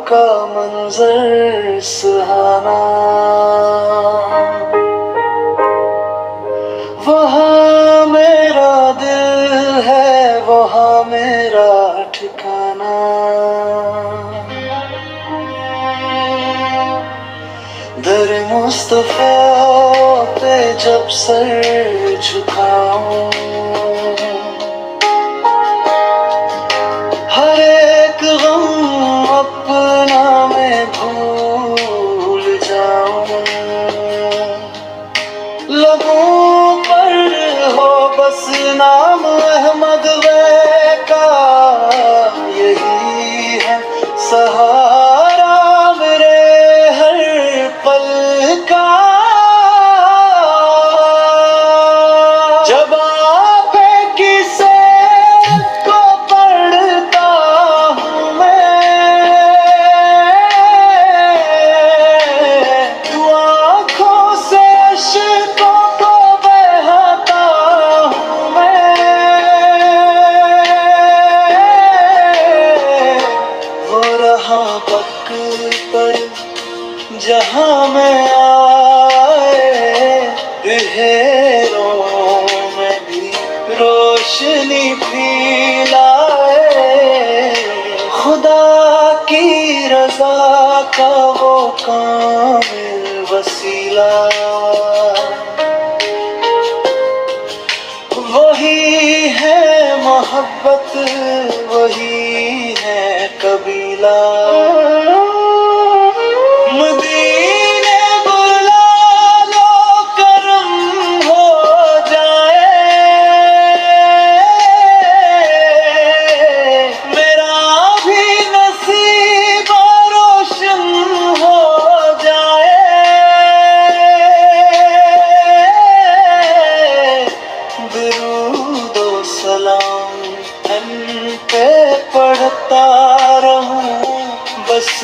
का मंजर सुहाना, वहाँ मेरा दिल है, वहाँ मेरा ठिकाना। दर मुस्तफा पे जब सर झुकाऊं, हर एक गम अपना मैं भूल जाऊं। लबों पर हो बस नाम अहमद वै का, यही है सहारा मेरे हर पल का। जब आप किसे को पढ़ता हूँ मैं, तू आँखों से अश्कों को बहाता हूँ मैं। वो रहा पक पर जहाँ मैं आए, अंधेरों में भी रोशनी भी लाए। खुदा की रज़ा का वो कामिल वसीला, वही है मोहब्बत, वही है कबीला। मदीने बुला लो करम हो जाए, मेरा भी नसीब रोशन हो जाए। दुरूद व सलाम उन पे पढ़ता रहूं, बस